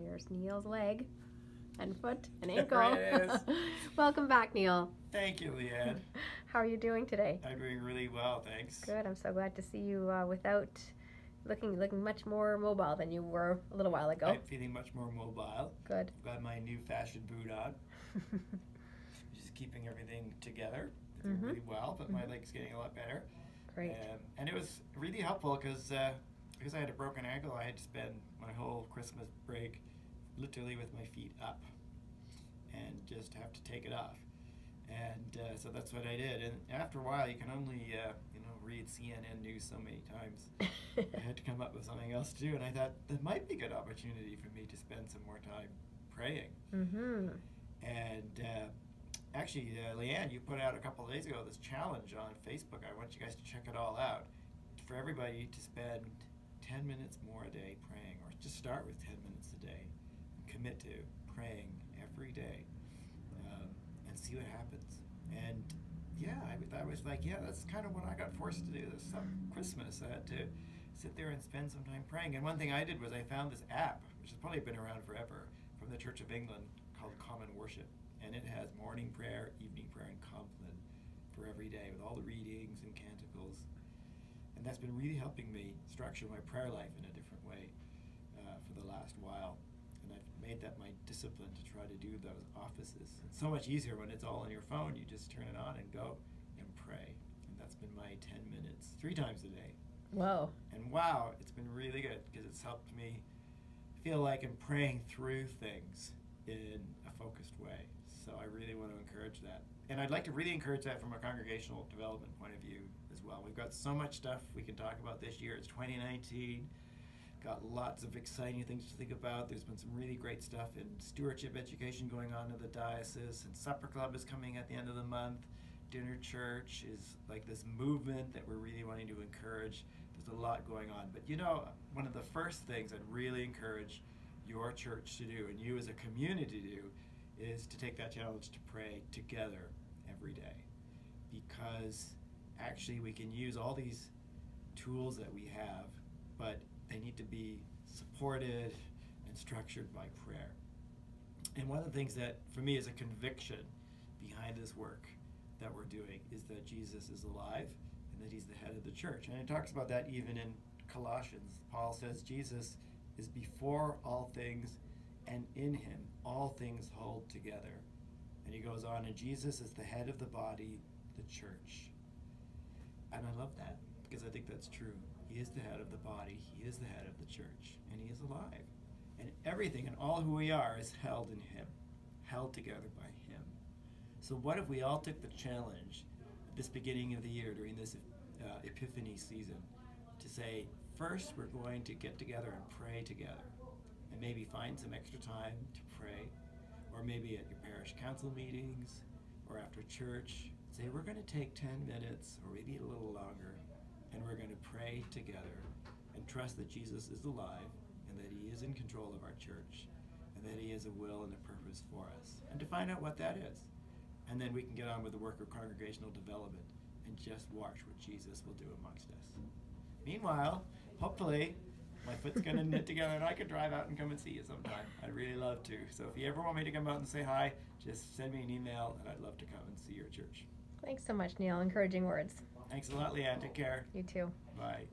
There's Neil's leg and foot and ankle. There it is. Welcome back, Neil. Thank you, Leanne. How are you doing today? I'm doing really well, thanks. Good. I'm so glad to see you without looking much more mobile than you were a little while ago. I'm feeling much more mobile. Good. I've got my new fashion boot on. Just keeping everything together. Doing really well, but my leg's getting a lot better. Great. And it was really helpful because I had a broken ankle. I had to spend my whole Christmas break literally with my feet up and just have to take it off. And so that's what I did. And after a while, you can only read CNN news so many times. I had to come up with something else to do, and I thought that might be a good opportunity for me to spend some more time praying. Mm-hmm. And actually, Leanne, you put out a couple of days ago this challenge on Facebook. I want you guys to check it all out. For everybody to spend 10 minutes more a day praying, or just start with 10 minutes a day, and commit to praying every day, and see what happens. And I was like, that's kind of what I got forced to do this Christmas. I had to sit there and spend some time praying. And one thing I did was I found this app, which has probably been around forever, from the Church of England called Common Worship. And it has morning prayer, evening prayer, and compline for every day with all the readings and canticles. And that's been really helping me structure my prayer life in a different way for the last while. And I've made that my discipline to try to do those offices. It's so much easier when it's all on your phone. You just turn it on and go and pray. And that's been my 10 minutes, 3 times a day. Whoa. And wow, it's been really good because it's helped me feel like I'm praying through things in a focused way. So I really want to encourage that. And I'd like to really encourage that from a congregational development point of view as well. We've got so much stuff we can talk about this year. It's 2019. Got lots of exciting things to think about. There's been some really great stuff in stewardship education going on in the diocese, and Supper Club is coming at the end of the month. Dinner Church is like this movement that we're really wanting to encourage. There's a lot going on. But one of the first things I'd really encourage your church to do, and you as a community to do, is to take that challenge to pray together every day. Because actually we can use all these tools that we have, but they need to be supported and structured by prayer. And one of the things that, for me, is a conviction behind this work that we're doing is that Jesus is alive and that he's the head of the church. And it talks about that even in Colossians. Paul says Jesus is before all things, and in him all things hold together. And he goes on, and Jesus is the head of the body, the church. And I love that because I think that's true. He is the head of the body, he is the head of the church, and he is alive. And everything and all who we are is held in him, held together by him. So what if we all took the challenge at this beginning of the year during this Epiphany season to say, first we're going to get together and pray together, and maybe find some extra time to pray, or maybe at your parish council meetings or after church, say we're going to take 10 minutes or maybe a little longer, and we're going to pray together and trust that Jesus is alive and that he is in control of our church and that he has a will and a purpose for us, and to find out what that is. And then we can get on with the work of congregational development and just watch what Jesus will do amongst us. Meanwhile, hopefully, my foot's going to knit together and I could drive out and come and see you sometime. I'd really love to. So if you ever want me to come out and say hi, just send me an email and I'd love to come and see your church. Thanks so much, Neil. Encouraging words. Thanks a lot, Leanne. Take care. You too. Bye.